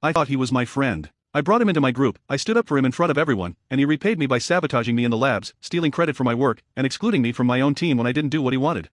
I thought he was my friend. I brought him into my group, I stood up for him in front of everyone, and he repaid me by sabotaging me in the labs, stealing credit for my work, and excluding me from my own team when I didn't do what he wanted.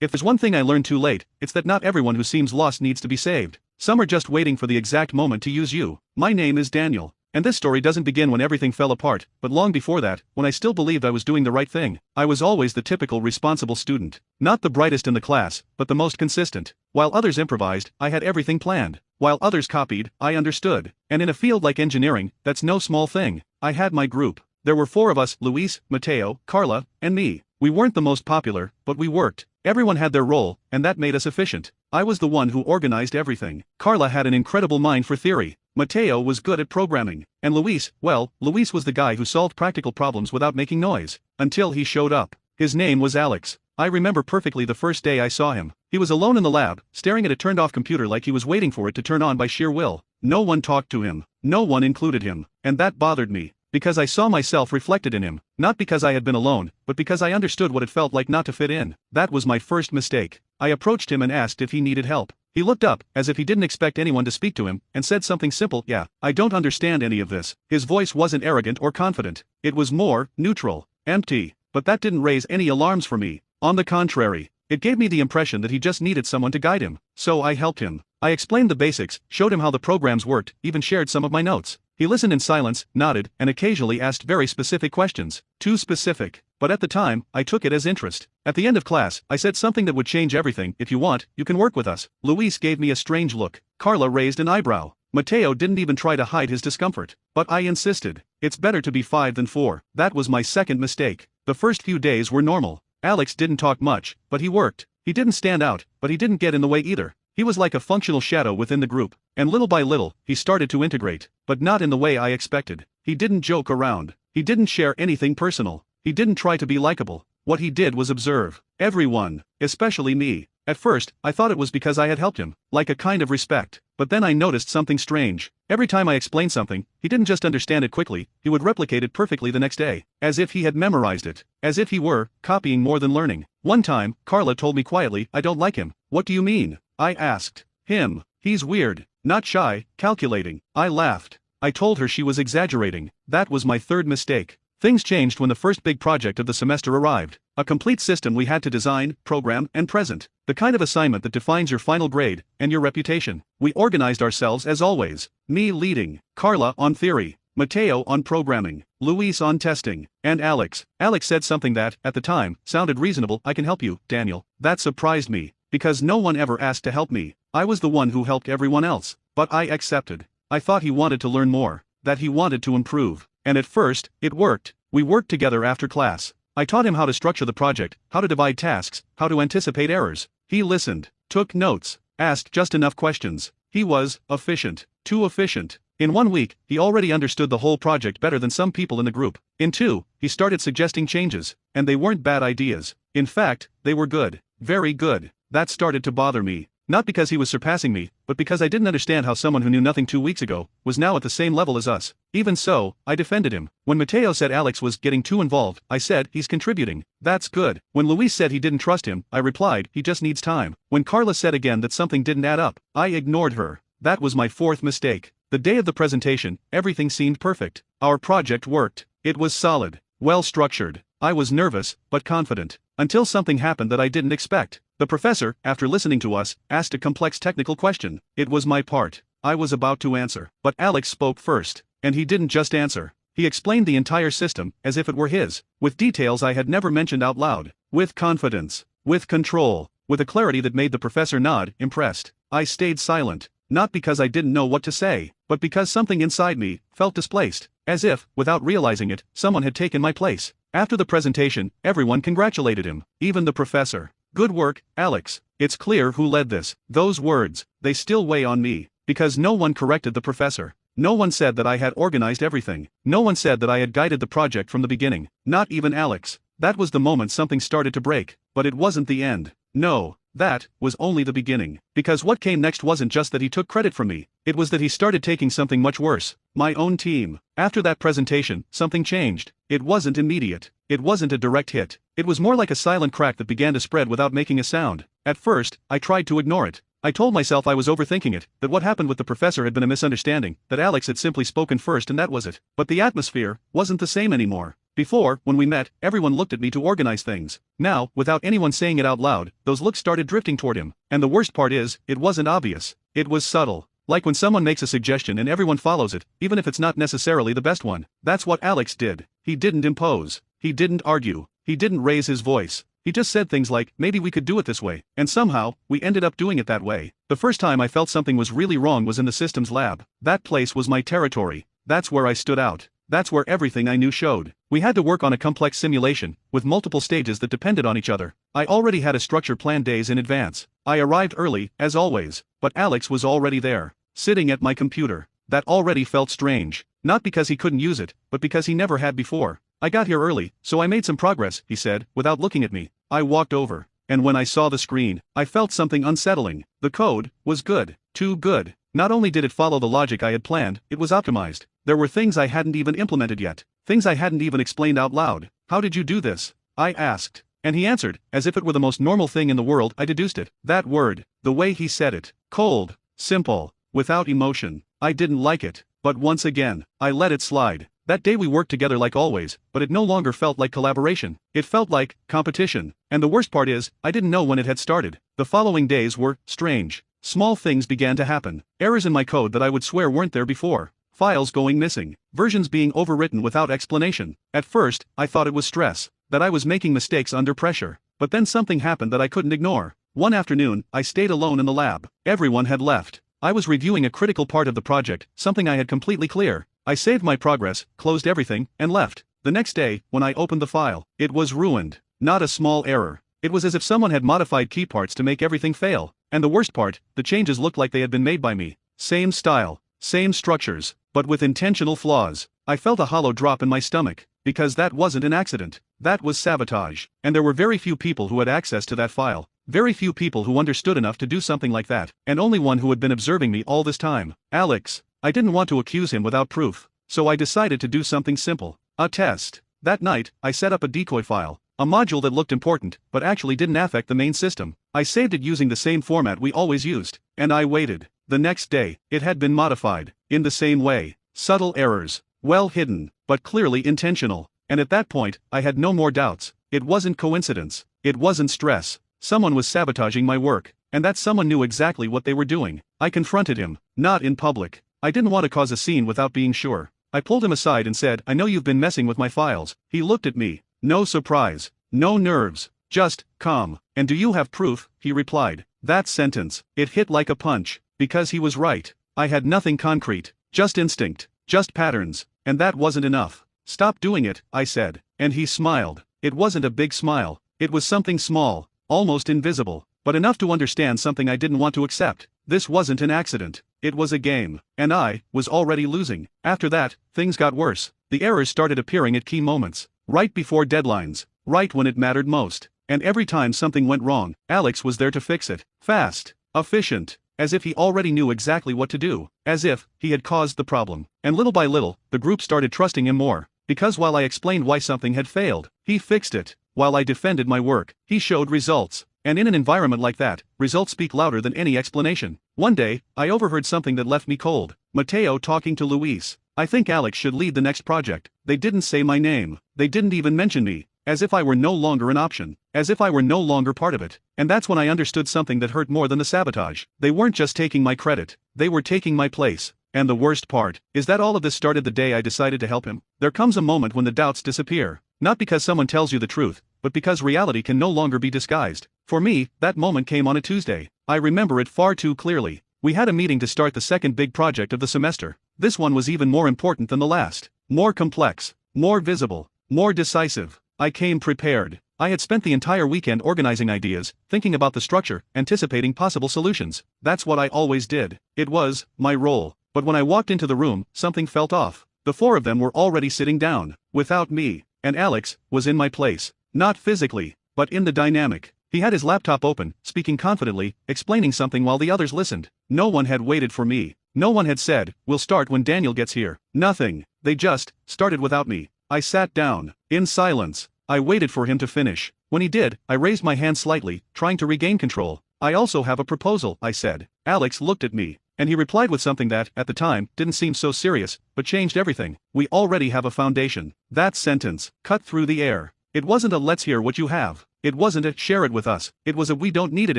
If there's one thing I learned too late, it's that not everyone who seems lost needs to be saved. Some are just waiting for the exact moment to use you. My name is Daniel. And this story doesn't begin when everything fell apart, but long before that, when I still believed I was doing the right thing. I was always the typical responsible student. Not the brightest in the class, but the most consistent. While others improvised, I had everything planned. While others copied, I understood. And in a field like engineering, that's no small thing. I had my group. There were 4 of us, Luis, Mateo, Carla, and me. We weren't the most popular, but we worked. Everyone had their role, and that made us efficient. I was the one who organized everything. Carla had an incredible mind for theory. Mateo was good at programming. And Luis, well, Luis was the guy who solved practical problems without making noise. Until he showed up. His name was Alex. I remember perfectly the first day I saw him. He was alone in the lab, staring at a turned-off computer like he was waiting for it to turn on by sheer will. No one talked to him. No one included him. And that bothered me. Because I saw myself reflected in him. Not because I had been alone, but because I understood what it felt like not to fit in. That was my first mistake. I approached him and asked if he needed help. He looked up, as if he didn't expect anyone to speak to him, and said something simple, "Yeah, I don't understand any of this." His voice wasn't arrogant or confident. It was more neutral, empty. But that didn't raise any alarms for me. On the contrary, it gave me the impression that he just needed someone to guide him. So I helped him. I explained the basics, showed him how the programs worked, even shared some of my notes. He listened in silence, nodded, and occasionally asked very specific questions. Too specific. But at the time, I took it as interest. At the end of class, I said something that would change everything. "If you want, you can work with us." Luis gave me a strange look. Carla raised an eyebrow. Mateo didn't even try to hide his discomfort. But I insisted. It's better to be 5 than 4. That was my second mistake. The first few days were normal. Alex didn't talk much, but he worked. He didn't stand out, but he didn't get in the way either. He was like a functional shadow within the group, and little by little, he started to integrate, but not in the way I expected. He didn't joke around. He didn't share anything personal. He didn't try to be likable. What he did was observe everyone, especially me. At first, I thought it was because I had helped him, like a kind of respect. But then I noticed something strange. Every time I explained something, he didn't just understand it quickly, he would replicate it perfectly the next day, as if he had memorized it, as if he were copying more than learning. One time, Carla told me quietly, "I don't like him." "What do you mean?" I asked. "Him. He's weird. Not shy, calculating." I laughed. I told her she was exaggerating. That was my third mistake. Things changed when the first big project of the semester arrived. A complete system we had to design, program, and present. The kind of assignment that defines your final grade, and your reputation. We organized ourselves as always. Me leading, Carla on theory, Mateo on programming, Luis on testing, and Alex. Alex said something that, at the time, sounded reasonable. "I can help you, Daniel." That surprised me. Because no one ever asked to help me. I was the one who helped everyone else. But I accepted. I thought he wanted to learn more. That he wanted to improve. And at first, it worked. We worked together after class. I taught him how to structure the project, how to divide tasks, how to anticipate errors. He listened, took notes, asked just enough questions. He was efficient. Too efficient. In 1 week, he already understood the whole project better than some people in the group. In 2, he started suggesting changes. And they weren't bad ideas. In fact, they were good. Very good. That started to bother me. Not because he was surpassing me, but because I didn't understand how someone who knew nothing 2 weeks ago was now at the same level as us. Even so, I defended him. When Mateo said Alex was getting too involved, I said, "He's contributing." That's good. When Luis said he didn't trust him, I replied, "He just needs time." When Carla said again that something didn't add up, I ignored her. That was my fourth mistake. The day of the presentation, everything seemed perfect. Our project worked. It was solid, well structured. I was nervous, but confident. Until something happened that I didn't expect. The professor, after listening to us, asked a complex technical question. It was my part. I was about to answer. But Alex spoke first. And he didn't just answer. He explained the entire system, as if it were his. With details I had never mentioned out loud. With confidence. With control. With a clarity that made the professor nod, impressed. I stayed silent. Not because I didn't know what to say, but because something inside me felt displaced. As if, without realizing it, someone had taken my place. After the presentation, everyone congratulated him. Even the professor. "Good work, Alex. It's clear who led this." Those words, they still weigh on me. Because no one corrected the professor. No one said that I had organized everything. No one said that I had guided the project from the beginning. Not even Alex. That was the moment something started to break. But it wasn't the end. No. That was only the beginning. Because what came next wasn't just that he took credit from me. It was that he started taking something much worse. My own team. After that presentation, something changed. It wasn't immediate. It wasn't a direct hit. It was more like a silent crack that began to spread without making a sound. At first, I tried to ignore it. I told myself I was overthinking it, that what happened with the professor had been a misunderstanding, that Alex had simply spoken first and that was it. But the atmosphere wasn't the same anymore. Before, when we met, everyone looked at me to organize things. Now, without anyone saying it out loud, those looks started drifting toward him. And the worst part is, it wasn't obvious. It was subtle. Like when someone makes a suggestion and everyone follows it, even if it's not necessarily the best one. That's what Alex did. He didn't impose. He didn't argue. He didn't raise his voice. He just said things like, maybe we could do it this way, and somehow, we ended up doing it that way. The first time I felt something was really wrong was in the systems lab. That place was my territory. That's where I stood out. That's where everything I knew showed. We had to work on a complex simulation, with multiple stages that depended on each other. I already had a structure planned days in advance. I arrived early, as always, but Alex was already there, sitting at my computer. That already felt strange. Not because he couldn't use it, but because he never had before. I got here early, so I made some progress, he said, without looking at me. I walked over, and when I saw the screen, I felt something unsettling. The code was good. Too good. Not only did it follow the logic I had planned, it was optimized. There were things I hadn't even implemented yet. Things I hadn't even explained out loud. How did you do this? I asked. And he answered, as if it were the most normal thing in the world. I deduced it. That word, the way he said it. Cold. Simple. Without emotion. I didn't like it. But once again, I let it slide. That day we worked together like always, but it no longer felt like collaboration. It felt like competition. And the worst part is, I didn't know when it had started. The following days were strange. Small things began to happen. Errors in my code that I would swear weren't there before. Files going missing. Versions being overwritten without explanation. At first, I thought it was stress, that I was making mistakes under pressure. But then something happened that I couldn't ignore. One afternoon, I stayed alone in the lab. Everyone had left. I was reviewing a critical part of the project, something I had completely clear. I saved my progress, closed everything, and left. The next day, when I opened the file, it was ruined. Not a small error. It was as if someone had modified key parts to make everything fail. And the worst part, the changes looked like they had been made by me. Same style, same structures, but with intentional flaws. I felt a hollow drop in my stomach, because that wasn't an accident. That was sabotage. And there were very few people who had access to that file. Very few people who understood enough to do something like that, and only one who had been observing me all this time. Alex. I didn't want to accuse him without proof, so I decided to do something simple. A test. That night, I set up a decoy file, a module that looked important, but actually didn't affect the main system. I saved it using the same format we always used, and I waited. The next day, it had been modified, in the same way. Subtle errors, well hidden, but clearly intentional. And at that point, I had no more doubts. It wasn't coincidence. It wasn't stress. Someone was sabotaging my work, and that someone knew exactly what they were doing. I confronted him, not in public. I didn't want to cause a scene without being sure. I pulled him aside and said, I know you've been messing with my files. He looked at me. No surprise. No nerves. Just, calm. And do you have proof? He replied. That sentence, it hit like a punch. Because he was right. I had nothing concrete. Just instinct. Just patterns. And that wasn't enough. Stop doing it, I said. And he smiled. It wasn't a big smile. It was something small, almost invisible, but enough to understand something I didn't want to accept. This wasn't an accident. It was a game. And I was already losing. After that, things got worse. The errors started appearing at key moments. Right before deadlines. Right when it mattered most. And every time something went wrong, Alex was there to fix it. Fast. Efficient. As if he already knew exactly what to do. As if he had caused the problem. And little by little, the group started trusting him more. Because while I explained why something had failed, he fixed it. While I defended my work, he showed results. And in an environment like that, results speak louder than any explanation. One day, I overheard something that left me cold. Mateo talking to Luis. I think Alex should lead the next project. They didn't say my name. They didn't even mention me. As if I were no longer an option. As if I were no longer part of it. And that's when I understood something that hurt more than the sabotage. They weren't just taking my credit. They were taking my place. And the worst part is that all of this started the day I decided to help him. There comes a moment when the doubts disappear. Not because someone tells you the truth, but because reality can no longer be disguised. For me, that moment came on a Tuesday. I remember it far too clearly. We had a meeting to start the second big project of the semester. This one was even more important than the last. More complex. More visible. More decisive. I came prepared. I had spent the entire weekend organizing ideas, thinking about the structure, anticipating possible solutions. That's what I always did. It was my role. But when I walked into the room, something felt off. The four of them were already sitting down, without me. And Alex was in my place. Not physically, but in the dynamic. He had his laptop open, speaking confidently, explaining something while the others listened. No one had waited for me. No one had said, we'll start when Daniel gets here. Nothing. They just started without me. I sat down, in silence. I waited for him to finish. When he did, I raised my hand slightly, trying to regain control. I also have a proposal, I said. Alex looked at me, and he replied with something that, at the time, didn't seem so serious, but changed everything. We already have a foundation. That sentence cut through the air. It wasn't a let's hear what you have. It wasn't a share it with us. It was a we don't need it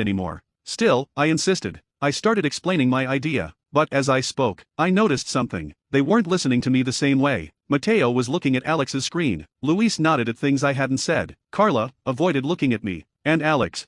anymore. Still, I insisted. I started explaining my idea. But as I spoke, I noticed something. They weren't listening to me the same way. Mateo was looking at Alex's screen. Luis nodded at things I hadn't said. Carla avoided looking at me. And Alex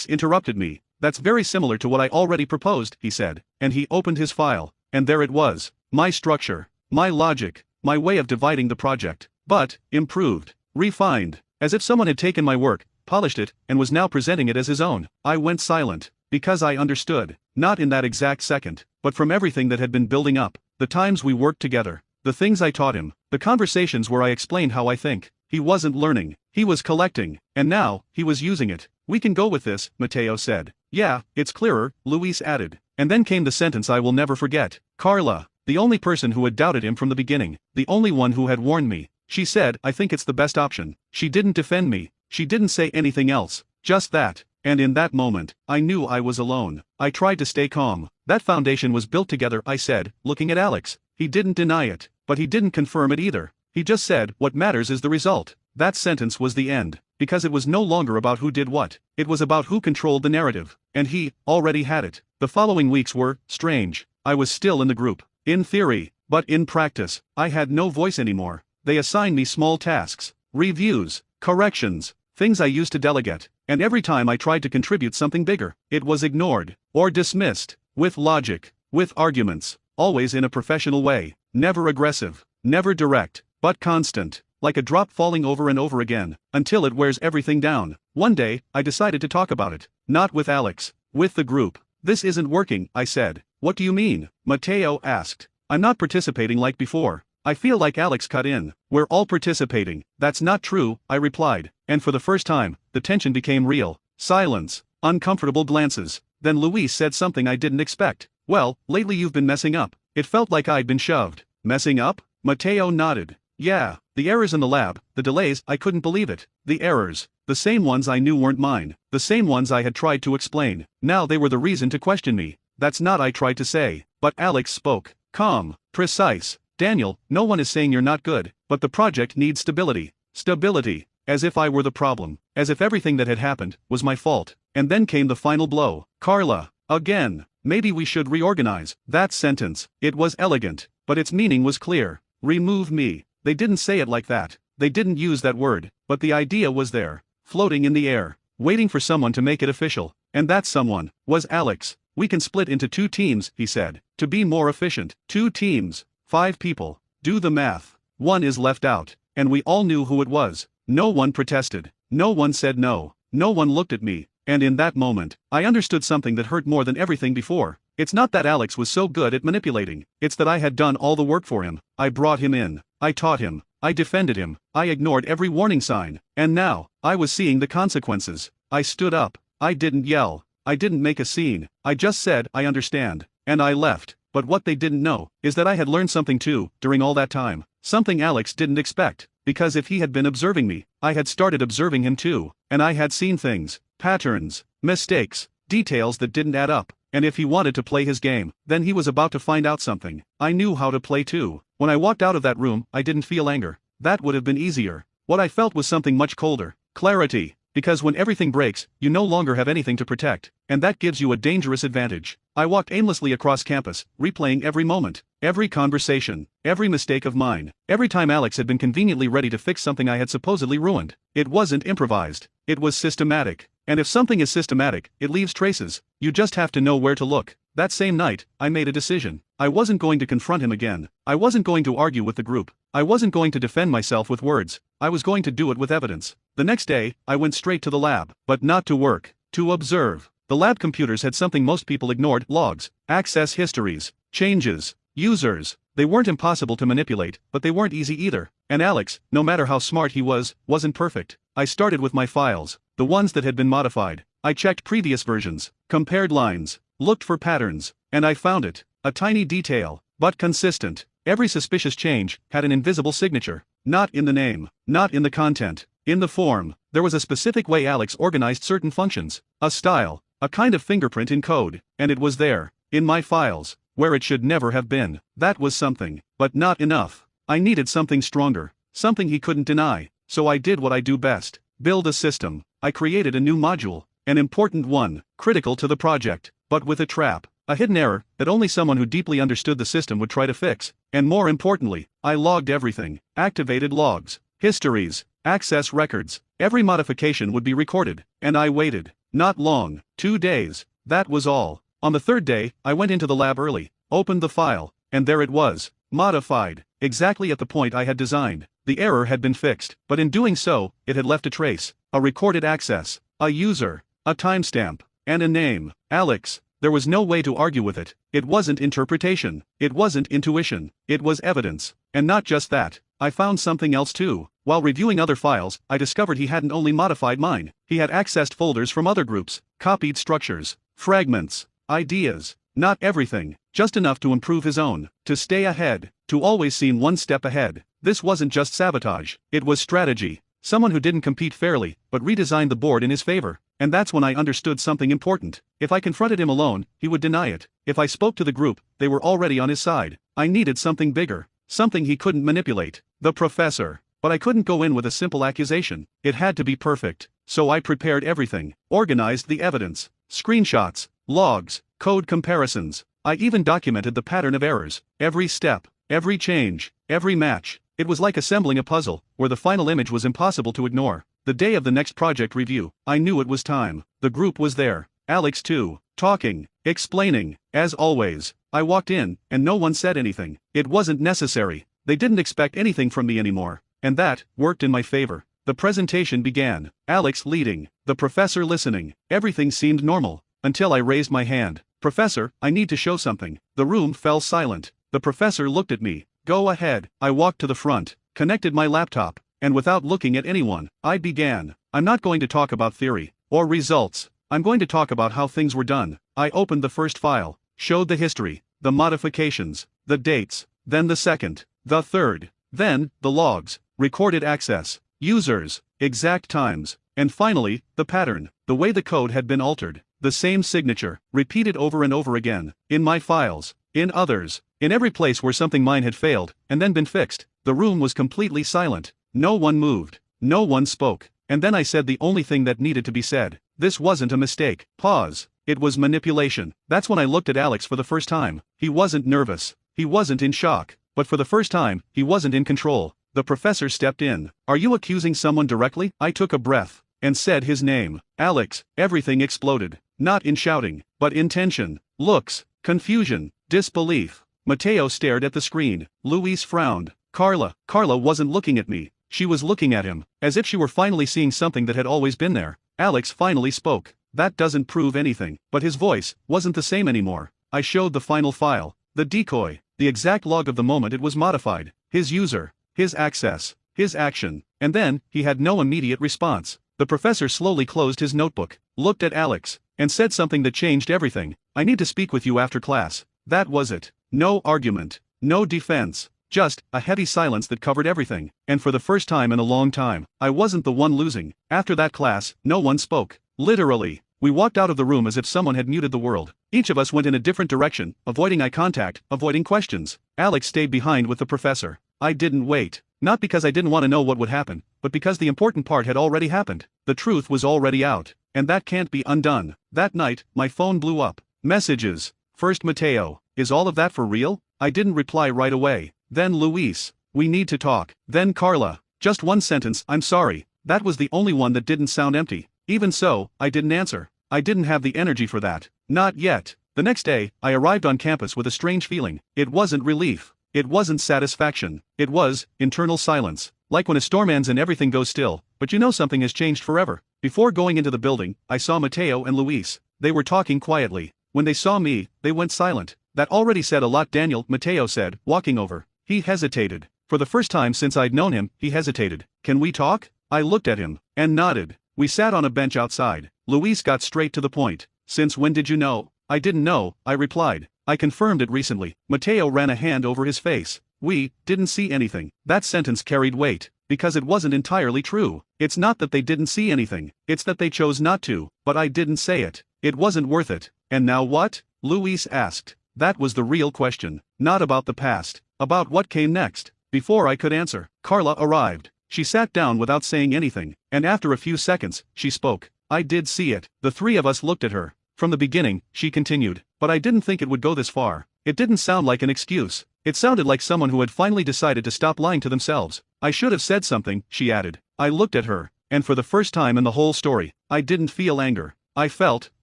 interrupted me. That's very similar to what I already proposed, he said. And he opened his file. And there it was. My structure. My logic. My way of dividing the project. But, improved. Refined. As if someone had taken my work, polished it, and was now presenting it as his own. I went silent. Because I understood. Not in that exact second, but from everything that had been building up. The times we worked together. The things I taught him. The conversations where I explained how I think. He wasn't learning. He was collecting. And now, he was using it. We can go with this, Mateo said. Yeah, it's clearer, Luis added. And then came the sentence I will never forget. Carla, the only person who had doubted him from the beginning, the only one who had warned me. She said, I think it's the best option. She didn't defend me. She didn't say anything else. Just that. And in that moment, I knew I was alone. I tried to stay calm. That foundation was built together, I said, looking at Alex. He didn't deny it, but he didn't confirm it either. He just said, what matters is the result. That sentence was the end, because it was no longer about who did what. It was about who controlled the narrative. And he already had it. The following weeks were strange. I was still in the group. In theory, but in practice, I had no voice anymore. They assigned me small tasks, reviews, corrections, things I used to delegate. And every time I tried to contribute something bigger, it was ignored, or dismissed, with logic, with arguments, always in a professional way, never aggressive, never direct, but constant, like a drop falling over and over again, until it wears everything down. One day, I decided to talk about it, not with Alex, with the group. This isn't working, I said. What do you mean? Mateo asked. I'm not participating like before. I feel like Alex cut in. We're all participating. That's not true, I replied. And for the first time, the tension became real. Silence. Uncomfortable glances. Then Luis said something I didn't expect. Well, lately you've been messing up. It felt like I'd been shoved. Messing up? Mateo nodded. Yeah, the errors in the lab, the delays, I couldn't believe it. The errors. The same ones I knew weren't mine. The same ones I had tried to explain. Now they were the reason to question me. That's not I tried to say. But Alex spoke. Calm. Precise. Daniel, no one is saying you're not good, but the project needs stability. Stability. As if I were the problem. As if everything that had happened was my fault. And then came the final blow. Carla. Again. Maybe we should reorganize. That sentence. It was elegant, but its meaning was clear. Remove me. They didn't say it like that. They didn't use that word, but the idea was there. Floating in the air. Waiting for someone to make it official. And that someone was Alex. We can split into 2 teams, he said. To be more efficient. 2 teams. 5 people. Do the math. 1 is left out. And we all knew who it was. No one protested. No one said no. No one looked at me. And in that moment, I understood something that hurt more than everything before. It's not that Alex was so good at manipulating. It's that I had done all the work for him. I brought him in. I taught him. I defended him. I ignored every warning sign. And now, I was seeing the consequences. I stood up. I didn't yell. I didn't make a scene. I just said, I understand. And I left. But what they didn't know is that I had learned something too, during all that time. Something Alex didn't expect. Because if he had been observing me, I had started observing him too. And I had seen things, patterns, mistakes, details that didn't add up. And if he wanted to play his game, then he was about to find out something. I knew how to play too. When I walked out of that room, I didn't feel anger. That would have been easier. What I felt was something much colder. Clarity. Because when everything breaks, you no longer have anything to protect. And that gives you a dangerous advantage. I walked aimlessly across campus, replaying every moment, every conversation, every mistake of mine. Every time Alex had been conveniently ready to fix something I had supposedly ruined. It wasn't improvised. It was systematic. And if something is systematic, it leaves traces. You just have to know where to look. That same night, I made a decision. I wasn't going to confront him again. I wasn't going to argue with the group. I wasn't going to defend myself with words. I was going to do it with evidence. The next day, I went straight to the lab. But not to work. To observe. The lab computers had something most people ignored: logs, access histories, changes, users. They weren't impossible to manipulate, but they weren't easy either. And Alex, no matter how smart he was, wasn't perfect. I started with my files, the ones that had been modified. I checked previous versions, compared lines, looked for patterns, and I found it. A tiny detail, but consistent. Every suspicious change had an invisible signature. Not in the name, not in the content, in the form. There was a specific way Alex organized certain functions, a style, a kind of fingerprint in code, and it was there, in my files, where it should never have been. That was something, but not enough. I needed something stronger, something he couldn't deny, so I did what I do best: build a system. I created a new module, an important one, critical to the project, but with a trap, a hidden error that only someone who deeply understood the system would try to fix. And more importantly, I logged everything, activated logs, histories, access records. Every modification would be recorded, and I waited. Not long, 2 days, that was all. On the third day, I went into the lab early, opened the file, and there it was, modified, exactly at the point I had designed. The error had been fixed, but in doing so, it had left a trace, a recorded access, a user, a timestamp, and a name, Alex. There was no way to argue with it. It wasn't interpretation, it wasn't intuition, it was evidence. And not just that, I found something else too. While reviewing other files, I discovered he hadn't only modified mine, he had accessed folders from other groups, copied structures, fragments, ideas, not everything, just enough to improve his own, to stay ahead, to always seem one step ahead. This wasn't just sabotage, it was strategy. Someone who didn't compete fairly, but redesigned the board in his favor. And that's when I understood something important. If I confronted him alone, he would deny it. If I spoke to the group, they were already on his side. I needed something bigger, something he couldn't manipulate. The professor. But I couldn't go in with a simple accusation. It had to be perfect. So I prepared everything, organized the evidence, screenshots, logs, code comparisons. I even documented the pattern of errors, every step, every change, every match. It was like assembling a puzzle, where the final image was impossible to ignore. The day of the next project review, I knew it was time. The group was there, Alex too, talking, explaining. As always, I walked in, and no one said anything. It wasn't necessary. They didn't expect anything from me anymore. And that worked in my favor. The presentation began, Alex leading, the professor listening. Everything seemed normal, until I raised my hand. Professor, I need to show something. The room fell silent. The professor looked at me. Go ahead. I walked to the front, connected my laptop, and without looking at anyone, I began. I'm not going to talk about theory or results. I'm going to talk about how things were done. I opened the first file, showed the history, the modifications, the dates, then the second, the third, then the logs, recorded access, users, exact times, and finally, the pattern, the way the code had been altered, the same signature, repeated over and over again, in my files, in others, in every place where something mine had failed, and then been fixed. The room was completely silent. No one moved. No one spoke. And then I said the only thing that needed to be said. This wasn't a mistake. Pause. It was manipulation. That's when I looked at Alex for the first time. He wasn't nervous. He wasn't in shock. But for the first time, he wasn't in control. The professor stepped in. Are you accusing someone directly? I took a breath, and said his name. Alex. Everything exploded. Not in shouting, but in tension, looks, confusion, disbelief. Mateo stared at the screen. Luis frowned. Carla wasn't looking at me. She was looking at him, as if she were finally seeing something that had always been there. Alex finally spoke. That doesn't prove anything. But his voice wasn't the same anymore. I showed the final file, the decoy, the exact log of the moment it was modified, his user, his access, his action, and then, he had no immediate response. The professor slowly closed his notebook, looked at Alex, and said something that changed everything. I need to speak with you after class. That was it. No argument, no defense. Just a heavy silence that covered everything, and for the first time in a long time, I wasn't the one losing. After that class, no one spoke. Literally, we walked out of the room as if someone had muted the world. Each of us went in a different direction, avoiding eye contact, avoiding questions. Alex stayed behind with the professor. I didn't wait. Not because I didn't want to know what would happen, but because the important part had already happened. The truth was already out, and that can't be undone. That night, my phone blew up. Messages. First Mateo, is all of that for real? I didn't reply right away. Then Luis, we need to talk. Then Carla, just one sentence, I'm sorry. That was the only one that didn't sound empty. Even so, I didn't answer. I didn't have the energy for that. Not yet. The next day, I arrived on campus with a strange feeling. It wasn't relief. It wasn't satisfaction. It was internal silence. Like when a storm ends and everything goes still, but you know something has changed forever. Before going into the building, I saw Mateo and Luis. They were talking quietly. When they saw me, they went silent. That already said a lot. Daniel, Mateo said, walking over. He hesitated. For the first time since I'd known him, he hesitated. Can we talk? I looked at him, and nodded. We sat on a bench outside. Luis got straight to the point. Since when did you know? I didn't know, I replied. I confirmed it recently. Mateo ran a hand over his face. We didn't see anything. That sentence carried weight, because it wasn't entirely true. It's not that they didn't see anything, it's that they chose not to, but I didn't say it. It wasn't worth it. And now what? Luis asked. That was the real question. Not about the past. About what came next. Before I could answer, Carla arrived. She sat down without saying anything, and after a few seconds, she spoke. I did see it. The three of us looked at her. From the beginning, she continued, but I didn't think it would go this far. It didn't sound like an excuse. It sounded like someone who had finally decided to stop lying to themselves. I should have said something, she added. I looked at her, and for the first time in the whole story, I didn't feel anger. I felt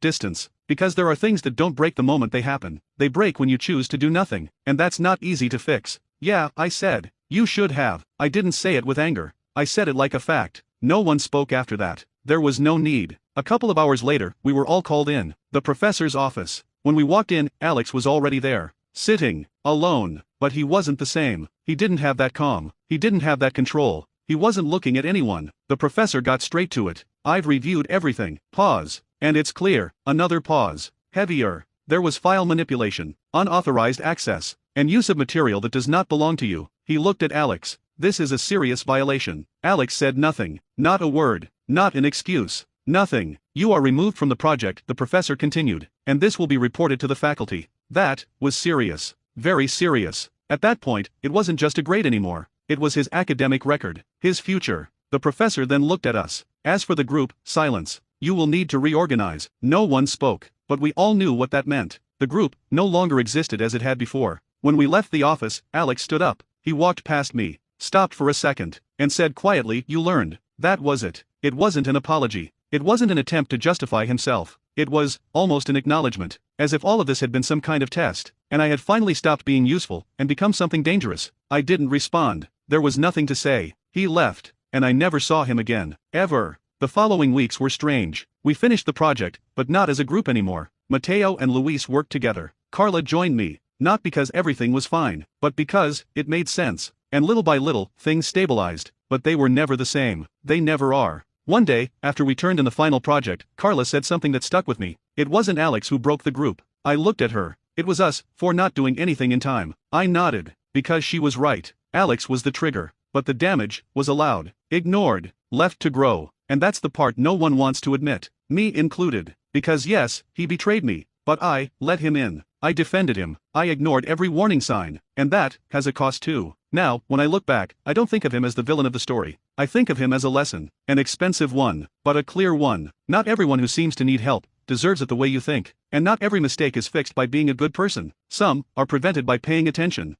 distance. Because there are things that don't break the moment they happen. They break when you choose to do nothing, and that's not easy to fix. Yeah, I said. You should have. I didn't say it with anger. I said it like a fact. No one spoke after that. There was no need. A couple of hours later, we were all called in. The professor's office. When we walked in, Alex was already there. Sitting. Alone. But he wasn't the same. He didn't have that calm. He didn't have that control. He wasn't looking at anyone. The professor got straight to it. I've reviewed everything. Pause. And it's clear. Another pause. Heavier. There was file manipulation, unauthorized access, and use of material that does not belong to you. He looked at Alex. This is a serious violation. Alex said nothing. Not a word. Not an excuse. Nothing. You are removed from the project, the professor continued, and this will be reported to the faculty. That was serious. Very serious. At that point, it wasn't just a grade anymore. It was his academic record. His future. The professor then looked at us. As for the group, silence. You will need to reorganize. No one spoke, but we all knew what that meant. The group no longer existed as it had before. When we left the office, Alex stood up. He walked past me, stopped for a second, and said quietly, "You learned." That was it. It wasn't an apology. It wasn't an attempt to justify himself. It was almost an acknowledgement, as if all of this had been some kind of test, and I had finally stopped being useful and become something dangerous. I didn't respond. There was nothing to say. He left, and I never saw him again. Ever. The following weeks were strange. We finished the project, but not as a group anymore. Mateo and Luis worked together. Carla joined me, not because everything was fine, but because it made sense. And little by little, things stabilized, but they were never the same. They never are. One day, after we turned in the final project, Carla said something that stuck with me. It wasn't Alex who broke the group. I looked at her. It was us, for not doing anything in time. I nodded, because she was right. Alex was the trigger, but the damage was allowed, ignored, left to grow. And that's the part no one wants to admit, me included. Because yes, he betrayed me, but I let him in. I defended him. I ignored every warning sign, and that has a cost too. Now, when I look back, I don't think of him as the villain of the story. I think of him as a lesson, an expensive one, but a clear one. Not everyone who seems to need help deserves it the way you think, and not every mistake is fixed by being a good person. Some are prevented by paying attention.